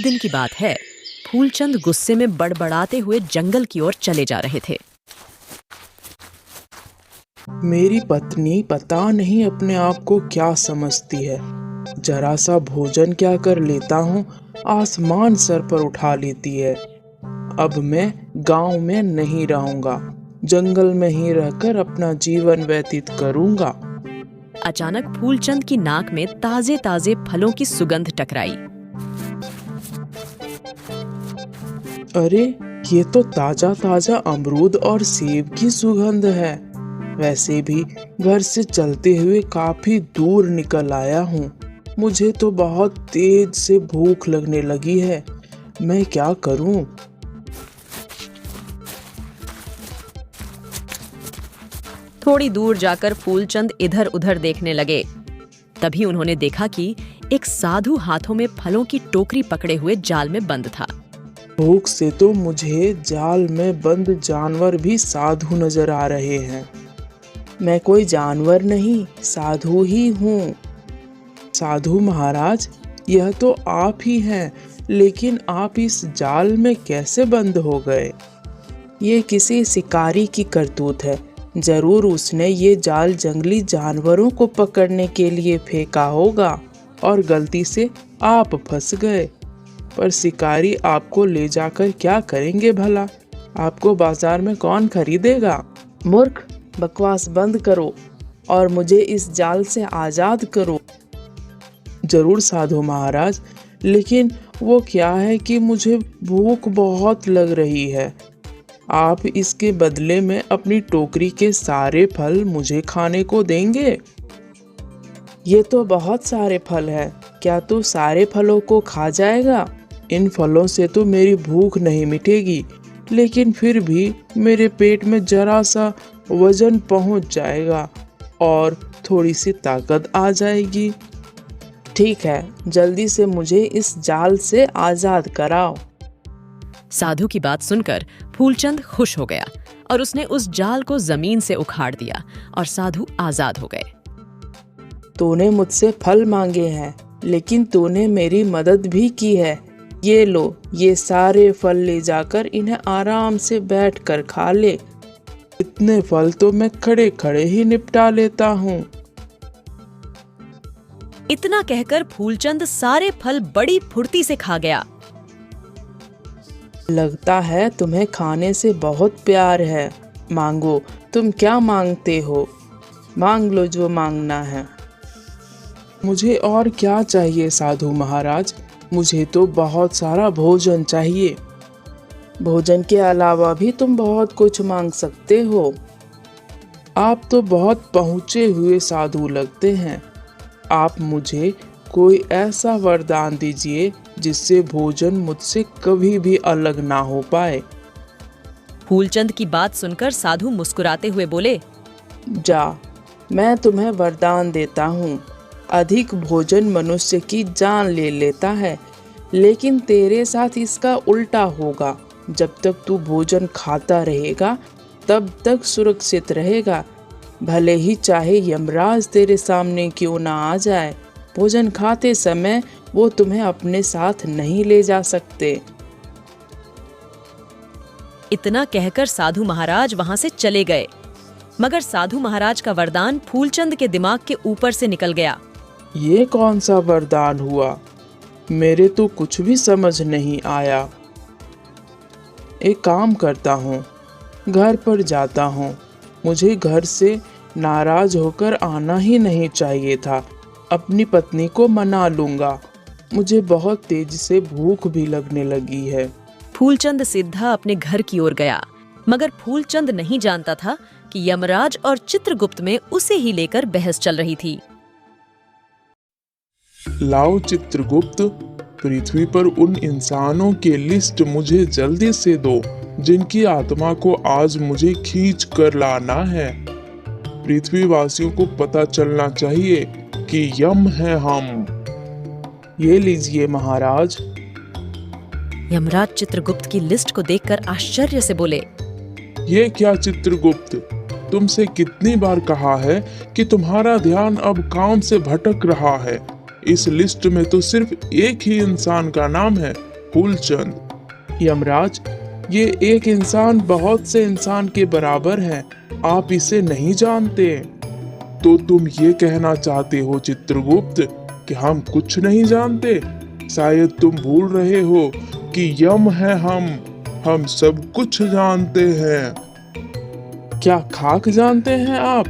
एक दिन की बात है। फूलचंद गुस्से में बड़बड़ाते हुए जंगल की ओर चले जा रहे थे। मेरी पत्नी पता नहीं अपने आप को क्या समझती है। जरा सा भोजन क्या कर लेता हूँ, आसमान सर पर उठा लेती है। अब मैं गांव में नहीं रहूंगा, जंगल में ही रहकर अपना जीवन व्यतीत करूंगा। अचानक फूलचंद की नाक में ताजे ताजे फलों की सुगंध टकराई। अरे, ये तो ताजा ताजा अमरूद और सेब की सुगंध है। वैसे भी घर से चलते हुए काफी दूर निकल आया हूँ। मुझे तो बहुत तेज से भूख लगने लगी है। मैं क्या करूँ? थोड़ी दूर जाकर फूलचंद इधर उधर देखने लगे। तभी उन्होंने देखा कि एक साधु हाथों में फलों की टोकरी पकड़े हुए जाल में बंद था। भूख से तो मुझे जाल में बंद जानवर भी साधु नजर आ रहे हैं। मैं कोई जानवर नहीं, साधु ही हूँ। साधु महाराज, यह तो आप ही हैं, लेकिन आप इस जाल में कैसे बंद हो गए? ये किसी शिकारी की करतूत है। जरूर उसने ये जाल जंगली जानवरों को पकड़ने के लिए फेंका होगा और गलती से आप फंस गए। पर शिकारी आपको ले जाकर क्या करेंगे भला? आपको बाजार में कौन खरीदेगा? मूर्ख, बकवास बंद करो और मुझे इस जाल से आजाद करो। जरूर साधु महाराज, लेकिन वो क्या है कि मुझे भूख बहुत लग रही है। आप इसके बदले में अपनी टोकरी के सारे फल मुझे खाने को देंगे? ये तो बहुत सारे फल हैं। क्या तू सारे फलों को खा जाएगा? इन फलों से तो मेरी भूख नहीं मिटेगी, लेकिन फिर भी मेरे पेट में जरा सा वजन पहुंच जाएगा और थोड़ी सी ताकत आ जाएगी। ठीक है, जल्दी से मुझे इस जाल से आजाद कराओ। साधु की बात सुनकर फूलचंद खुश हो गया और उसने उस जाल को जमीन से उखाड़ दिया और साधु आजाद हो गए। तूने मुझसे फल मांगे हैं, लेकिन तूने मेरी मदद भी की है। ये लो, ये सारे फल ले जाकर इन्हें आराम से बैठकर खा ले। इतने फल तो मैं खड़े खड़े ही निपटा लेता हूँ। इतना कहकर फूलचंद सारे फल बड़ी फुर्ती से खा गया। लगता है तुम्हें खाने से बहुत प्यार है। मांगो, तुम क्या मांगते हो? मांग लो जो मांगना है। मुझे और क्या चाहिए साधु महाराज? मुझे तो बहुत सारा भोजन चाहिए। भोजन के अलावा भी तुम बहुत कुछ मांग सकते हो। आप तो बहुत पहुँचे हुए साधु लगते हैं। आप मुझे कोई ऐसा वरदान दीजिए जिससे भोजन मुझसे कभी भी अलग ना हो पाए। फूलचंद की बात सुनकर साधु मुस्कुराते हुए बोले, जा, मैं तुम्हें वरदान देता हूँ। अधिक भोजन मनुष्य की जान ले लेता है, लेकिन तेरे साथ इसका उल्टा होगा। जब तक तू भोजन खाता रहेगा, तब तक सुरक्षित रहेगा। भले ही चाहे यमराज तेरे सामने क्यों ना आ जाए, भोजन खाते समय वो तुम्हें अपने साथ नहीं ले जा सकते। इतना कहकर साधु महाराज वहां से चले गए। मगर साधु महाराज का वरदान फूलचंद के दिमाग के ऊपर से निकल गया। ये कौन सा वरदान हुआ? मेरे तो कुछ भी समझ नहीं आया। एक काम करता हूँ, घर पर जाता हूँ। मुझे घर से नाराज होकर आना ही नहीं चाहिए था। अपनी पत्नी को मना लूंगा। मुझे बहुत तेजी से भूख भी लगने लगी है। फूलचंद सीधा अपने घर की ओर गया, मगर फूलचंद नहीं जानता था कि यमराज और चित्रगुप्त में उसे ही लेकर बहस चल रही थी। लाओ चित्रगुप्त, पृथ्वी पर उन इंसानों की लिस्ट मुझे जल्दी से दो जिनकी आत्मा को आज मुझे खींच कर लाना है। पृथ्वीवासियों को पता चलना चाहिए कि यम है हम। ये लीजिए महाराज। यमराज चित्रगुप्त की लिस्ट को देखकर आश्चर्य से बोले, ये क्या चित्रगुप्त, तुमसे कितनी बार कहा है कि तुम्हारा ध्यान अब काम से भटक रहा है। इस लिस्ट में तो सिर्फ एक ही इंसान का नाम है फूलचंद। यमराज, ये एक इंसान बहुत से इंसान के बराबर है, आप इसे नहीं जानते। तो तुम ये कहना चाहते हो चित्रगुप्त कि हम कुछ नहीं जानते? शायद तुम भूल रहे हो कि यम है हम सब कुछ जानते हैं। क्या खाक जानते हैं आप?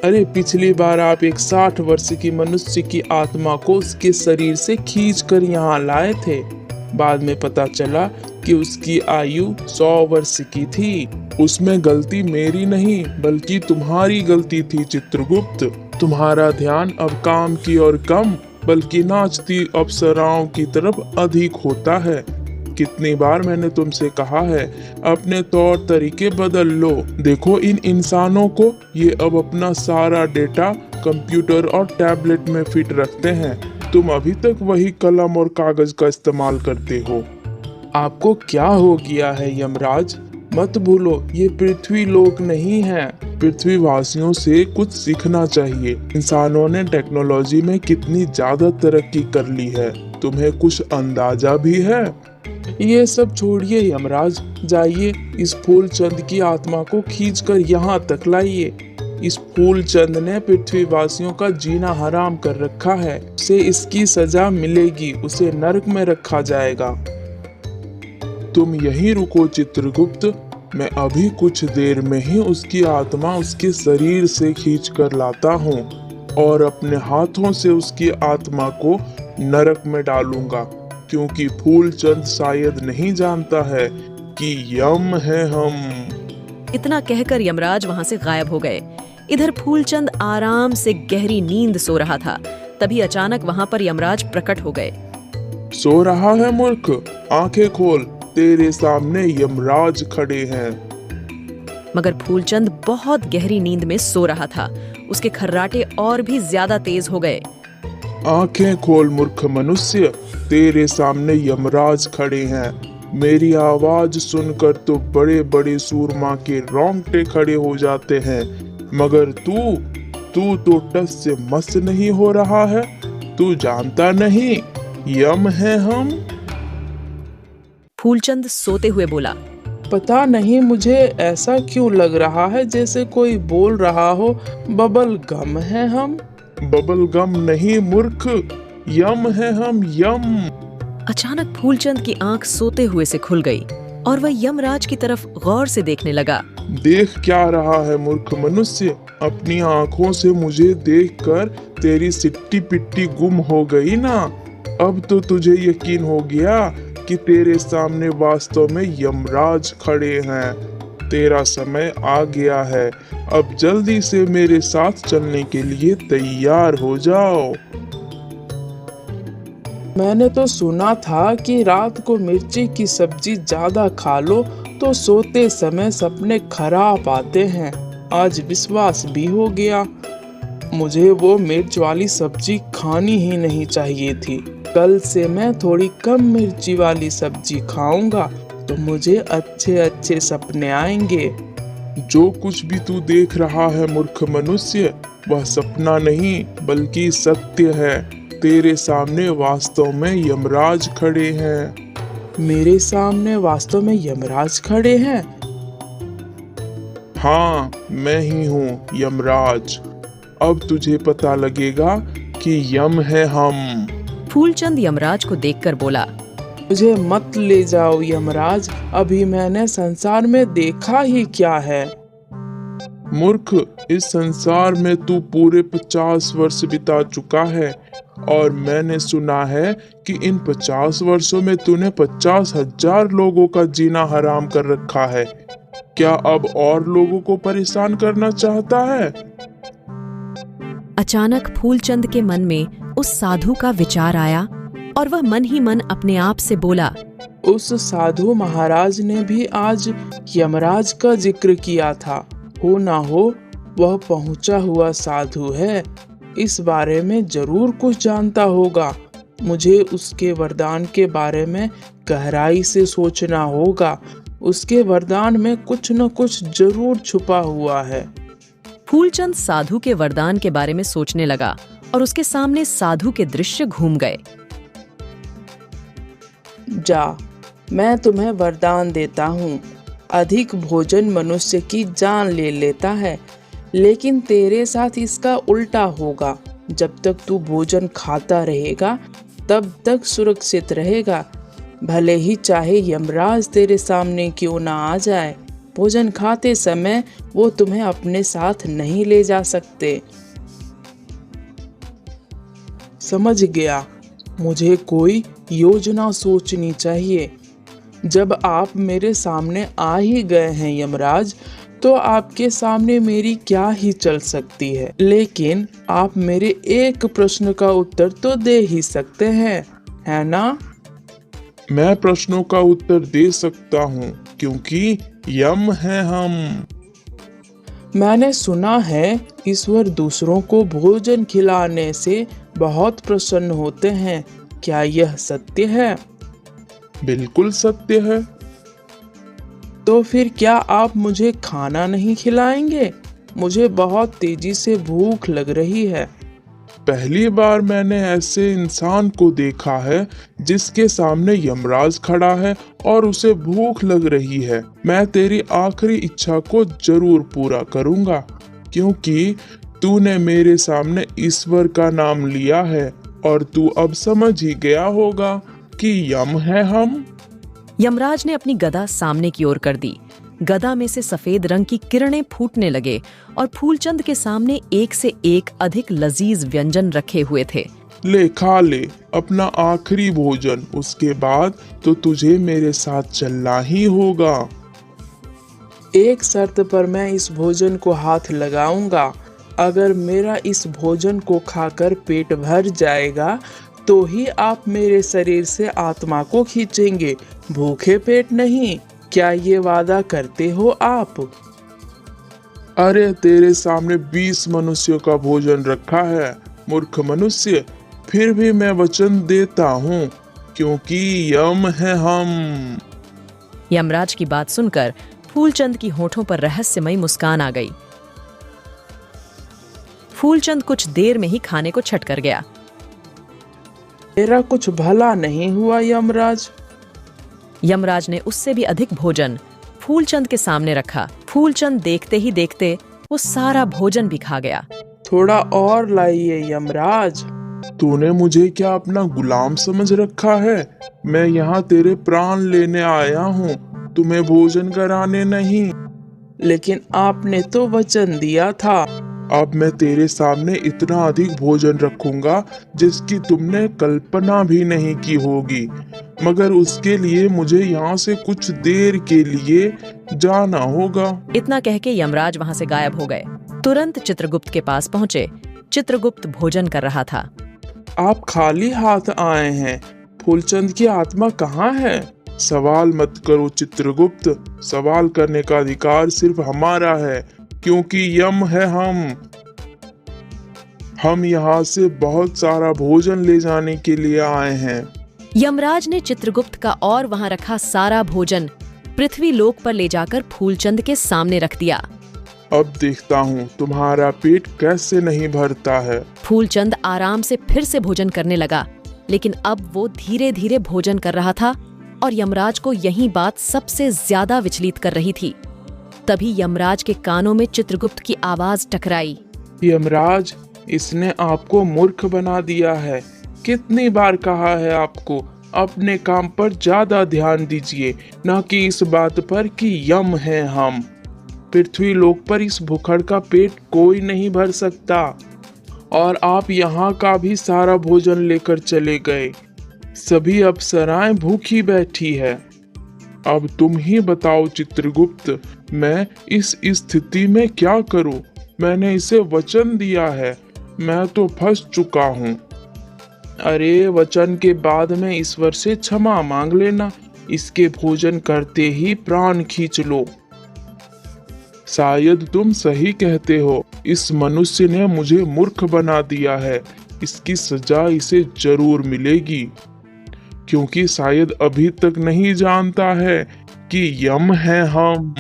अरे पिछली बार आप एक 60 वर्ष की मनुष्य की आत्मा को उसके शरीर से खींचकर यहाँ लाए थे। बाद में पता चला कि उसकी आयु 100 वर्ष की थी। उसमें गलती मेरी नहीं बल्कि तुम्हारी गलती थी चित्रगुप्त। तुम्हारा ध्यान अब काम की ओर कम बल्कि नाचती अप्सराओं की तरफ अधिक होता है। कितनी बार मैंने तुमसे कहा है अपने तौर तरीके बदल लो। देखो इन इंसानों को, ये अब अपना सारा डेटा कंप्यूटर और टैबलेट में फिट रखते हैं। तुम अभी तक वही कलम और कागज का इस्तेमाल करते हो। आपको क्या हो गया है यमराज? मत भूलो ये पृथ्वी लोक नहीं है। पृथ्वीवासियों से कुछ सीखना चाहिए। इंसानों ने टेक्नोलॉजी में कितनी ज्यादा तरक्की कर ली है, तुम्हें कुछ अंदाजा भी है? ये सब छोड़िए यमराज, जाइए इस फूलचंद की आत्मा को खींचकर यहाँ तक लाइए। इस फूलचंद ने पृथ्वीवासियों का जीना हराम कर रखा है, उसे इसकी सजा मिलेगी, उसे नरक में रखा जाएगा। तुम यहीं रुको चित्रगुप्त, मैं अभी कुछ देर में ही उसकी आत्मा उसके शरीर से खींच कर लाता हूँ और अपने हाथों से उसकी आत्मा को नरक में डालूंगा, क्योंकि फूलचंद शायद नहीं जानता है कि यम है हम। इतना कहकर यमराज वहां से गायब हो गए। इधर फूलचंद आराम से गहरी नींद सो रहा था। तभी अचानक वहां पर यमराज प्रकट हो गए। सो रहा है मूर्ख, आंखें खोल, तेरे सामने यमराज खड़े हैं। मगर फूलचंद बहुत गहरी नींद में सो रहा था। उसके खर्राटे और भी ज्यादा तेज हो गए। आंखें खोल मूर्ख मनुष्य, तेरे सामने यमराज खड़े हैं। मेरी आवाज सुनकर तो बड़े बड़े सूरमा के रोंगटे खड़े हो जाते हैं, मगर तू तो टस से मस नहीं हो रहा है। तू जानता नहीं यम है हम? फूलचंद सोते हुए बोला। पता नहीं मुझे ऐसा क्यों लग रहा है जैसे कोई बोल रहा हो, बबल गम है हम। बबल गम नहीं मूर्ख, यम है हम, यम। अचानक फूलचंद की आंख सोते हुए से खुल गई और वह यमराज की तरफ गौर से देखने लगा। देख क्या रहा है मूर्ख मनुष्य? अपनी आंखों से मुझे देखकर तेरी सिट्टी पिट्टी गुम हो गई ना? अब तो तुझे यकीन हो गया कि तेरे सामने वास्तव में यमराज खड़े हैं। तेरा समय आ गया है, अब जल्दी से मेरे साथ चलने के लिए तैयार हो जाओ। मैंने तो सुना था कि रात को मिर्ची की सब्जी ज्यादा खा लो तो सोते समय सपने खराब आते हैं। आज विश्वास भी हो गया। मुझे वो मिर्च वाली सब्जी खानी ही नहीं चाहिए थी। कल से मैं थोड़ी कम मिर्ची वाली सब्जी खाऊंगा तो मुझे अच्छे अच्छे सपने आएंगे। जो कुछ भी तू देख रहा है मूर्ख मनुष्य, वह सपना नहीं बल्कि सत्य है। तेरे सामने वास्तव में यमराज खड़े हैं। मेरे सामने वास्तव में यमराज खड़े हैं? हाँ, मैं ही हूँ यमराज। अब तुझे पता लगेगा कि यम है हम। फूलचंद यमराज को देखकर बोला। मुझे मत ले जाओ यमराज, अभी मैंने संसार में देखा ही क्या है। मूर्ख, इस संसार में तू पूरे 50 वर्ष बिता चुका है और मैंने सुना है कि इन 50 वर्षों में तूने 50,000 लोगों का जीना हराम कर रखा है। क्या अब और लोगों को परेशान करना चाहता है? अचानक फूलचंद के मन में उस साधु का विचार आया और वह मन ही मन अपने आप से बोला। उस साधु महाराज ने भी आज यमराज का जिक्र किया था। हो ना हो वह पहुंचा हुआ साधु है, इस बारे में जरूर कुछ जानता होगा। मुझे उसके वरदान के बारे में गहराई से सोचना होगा। उसके वरदान में कुछ न कुछ जरूर छुपा हुआ है। फूलचंद साधु के वरदान के बारे में सोचने लगा और उसके सामने साधु के दृश्य घूम गए। जा, मैं तुम्हें वरदान देता हूँ। अधिक भोजन मनुष्य की जान ले लेता है, लेकिन तेरे साथ इसका उल्टा होगा। जब तक तू भोजन खाता रहेगा तब तक सुरक्षित रहेगा, भले ही चाहे यमराज तेरे सामने क्यों ना आ जाए। भोजन खाते समय वो तुम्हें अपने साथ नहीं ले जा सकते। समझ गया, मुझे कोई योजना सोचनी चाहिए। जब आप मेरे सामने आ ही गए हैं यमराज, तो आपके सामने मेरी क्या ही चल सकती है। लेकिन आप मेरे एक प्रश्न का उत्तर तो दे ही सकते हैं, है ना? मैं प्रश्नों का उत्तर दे सकता हूँ क्योंकि यम है हम। मैंने सुना है ईश्वर दूसरों को भोजन खिलाने से बहुत प्रसन्न होते हैं। क्या यह सत्य है? बिल्कुल सत्य है। तो फिर क्या आप मुझे खाना नहीं खिलाएंगे? मुझे बहुत तेजी से भूख लग रही है। पहली बार मैंने ऐसे इंसान को देखा है जिसके सामने यमराज खड़ा है और उसे भूख लग रही है। मैं तेरी आखिरी इच्छा को जरूर पूरा करूंगा, क्योंकि तूने मेरे सामने ईश्वर का नाम लिया है और तू अब समझ ही गया होगा कि यम है हम। यमराज ने अपनी गदा सामने की ओर कर दी। गदा में से सफेद रंग की किरणें फूटने लगे और फूलचंद के सामने एक से एक अधिक लजीज व्यंजन रखे हुए थे। ले खा ले अपना आखिरी भोजन, उसके बाद तो तुझे मेरे साथ चलना ही होगा। एक शर्त पर मैं इस भोजन को हाथ लगाऊंगा। अगर मेरा इस भोजन को खाकर पेट भर जाएगा तो ही आप मेरे शरीर से आत्मा को खींचेंगे, भूखे पेट नहीं। क्या ये वादा करते हो आप? अरे तेरे सामने 20 मनुष्यों का भोजन रखा है, मूर्ख मनुष्य। फिर भी मैं वचन देता हूँ, क्योंकि यम है हम। यमराज की बात सुनकर फूलचंद की होठों पर रहस्यमयी मुस्कान आ गई। फूलचंद कुछ देर में ही खाने को छट कर गया। मेरा कुछ भला नहीं हुआ यमराज? यमराज ने उससे भी अधिक भोजन फूलचंद के सामने रखा। फूलचंद देखते ही देखते वो सारा भोजन भी खा गया। थोड़ा और लाइए यमराज। तूने मुझे क्या अपना गुलाम समझ रखा है? मैं यहाँ तेरे प्राण लेने आया हूँ, तुम्हें भोजन कराने नहीं। लेकिन आपने तो वचन दिया था। अब मैं तेरे सामने इतना अधिक भोजन रखूंगा जिसकी तुमने कल्पना भी नहीं की होगी, मगर उसके लिए मुझे यहाँ से कुछ देर के लिए जाना होगा। इतना कह के यमराज वहाँ से गायब हो गए। तुरंत चित्रगुप्त के पास पहुँचे। चित्रगुप्त भोजन कर रहा था। आप खाली हाथ आए हैं, फूलचंद की आत्मा कहाँ है? सवाल मत करो चित्रगुप्त, सवाल करने का अधिकार सिर्फ हमारा है, क्योंकि यम है हम यहाँ से बहुत सारा भोजन ले जाने के लिए आए हैं। यमराज ने चित्रगुप्त का और वहाँ रखा सारा भोजन पृथ्वी लोक पर ले जाकर फूलचंद के सामने रख दिया। अब देखता हूँ तुम्हारा पेट कैसे नहीं भरता है। फूलचंद आराम से फिर से भोजन करने लगा, लेकिन अब वो धीरे धीरे भोजन कर रहा था और यमराज को यही बात सबसे ज्यादा विचलित कर रही थी। तभी यमराज के कानों में चित्रगुप्त की आवाज टकराई। यमराज, इसने आपको मूर्ख बना दिया है। कितनी बार कहा है आपको, अपने काम पर ज्यादा ध्यान दीजिए, न कि इस बात पर कि यम है हम। पृथ्वी लोक पर इस भुखड़ का पेट कोई नहीं भर सकता, और आप यहाँ का भी सारा भोजन लेकर चले गए। सभी अप्सराएं भूखी बैठी है। अब तुम ही बताओ चित्रगुप्त, मैं इस स्थिति में क्या करूं? मैंने इसे वचन दिया है, मैं तो फंस चुका हूं। अरे वचन के बाद में ईश्वर से क्षमा मांग लेना, इसके भोजन करते ही प्राण खींच लो। शायद तुम सही कहते हो, इस मनुष्य ने मुझे मूर्ख बना दिया है। इसकी सजा इसे जरूर मिलेगी, क्योंकि शायद अभी तक नहीं जानता है कि यम है हम।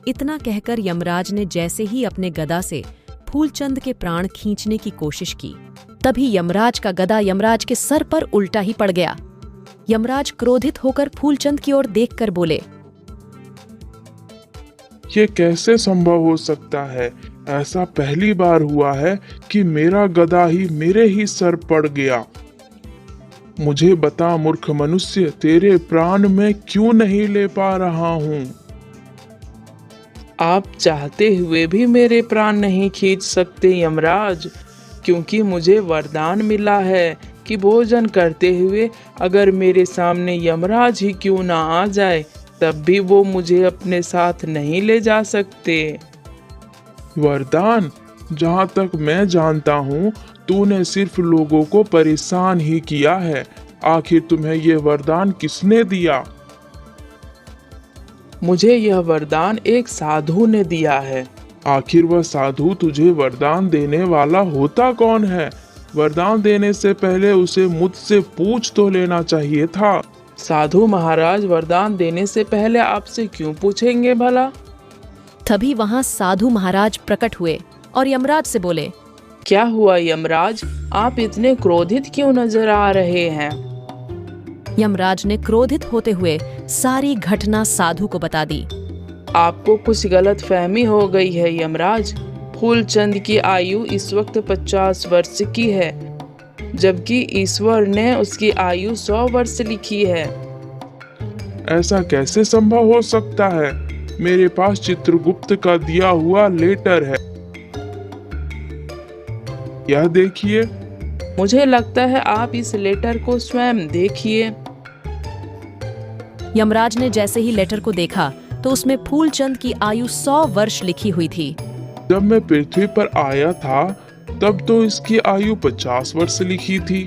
इतना कहकर यमराज ने जैसे ही अपने गदा से फूलचंद के प्राण खींचने की कोशिश की, तभी यमराज का गदा यमराज के सर पर उल्टा ही पड़ गया। यमराज क्रोधित होकर फूलचंद की ओर देखकर बोले, ये कैसे संभव हो सकता है? ऐसा पहली बार हुआ है कि मेरा गदा ही मेरे ही सर पड़ गया। मुझे बता मूर्ख मनुष्य, तेरे प्राण में क्यों नहीं ले पा रहा हूँ? आप चाहते हुए भी मेरे प्राण नहीं खींच सकते यमराज, क्योंकि मुझे वरदान मिला है कि भोजन करते हुए अगर मेरे सामने यमराज ही क्यों ना आ जाए, तब भी वो मुझे अपने साथ नहीं ले जा सकते। वरदान? जहाँ तक मैं जानता हूँ तूने सिर्फ लोगों को परेशान ही किया है। आखिर तुम्हें ये वरदान किसने दिया? मुझे यह वरदान एक साधु ने दिया है। आखिर वह साधु तुझे वरदान देने वाला होता कौन है? वरदान देने से पहले उसे मुझसे पूछ तो लेना चाहिए था। साधु महाराज वरदान देने से पहले आपसे क्यों पूछेंगे भला? तभी वहां साधु महाराज प्रकट हुए और यमराज से बोले, क्या हुआ यमराज, आप इतने क्रोधित क्यों नजर आ रहे हैं? यमराज ने क्रोधित होते हुए सारी घटना साधु को बता दी। आपको कुछ गलत फहमी हो गई है यमराज। फूलचंद की आयु इस वक्त 50 वर्ष की है, जबकि ईश्वर ने उसकी आयु 100 वर्ष लिखी है। ऐसा कैसे संभव हो सकता है? मेरे पास चित्रगुप्त का दिया हुआ लेटर है, यह देखिए। मुझे लगता है आप इस लेटर को स्वयं देखिए। यमराज ने जैसे ही लेटर को देखा तो उसमें फूलचंद की आयु 100 वर्ष लिखी हुई थी। जब मैं पृथ्वी पर आया था तब तो इसकी आयु 50 वर्ष लिखी थी।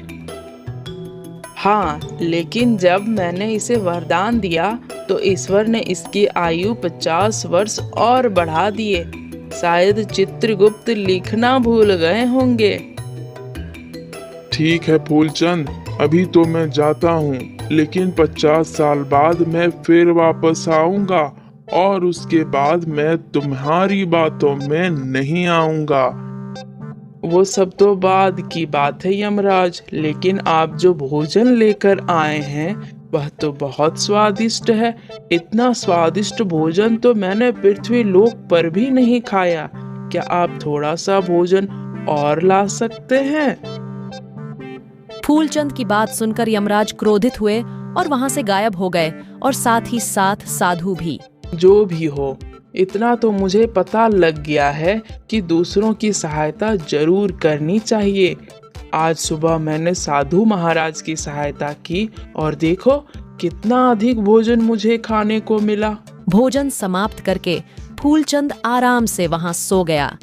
हाँ, लेकिन जब मैंने इसे वरदान दिया तो ईश्वर ने इसकी आयु 50 वर्ष और बढ़ा दिए। शायद चित्रगुप्त लिखना भूल गए होंगे। ठीक है फूलचंद, अभी तो मैं जाता हूँ, लेकिन 50 साल बाद मैं फिर वापस आऊंगा और उसके बाद मैं तुम्हारी बातों में नहीं आऊंगा। वो सब तो बाद की बात है यमराज, लेकिन आप जो भोजन लेकर आए हैं वह तो बहुत स्वादिष्ट है। इतना स्वादिष्ट भोजन तो मैंने पृथ्वी लोक पर भी नहीं खाया। क्या आप थोड़ा सा भोजन और ला सकते हैं? फूलचंद की बात सुनकर यमराज क्रोधित हुए और वहां से गायब हो गए और साथ ही साथ साधु भी। जो भी हो, इतना तो मुझे पता लग गया है कि दूसरों की सहायता जरूर करनी चाहिए। आज सुबह मैंने साधु महाराज की सहायता की और देखो कितना अधिक भोजन मुझे खाने को मिला। भोजन समाप्त करके फूलचंद आराम से वहां सो गया।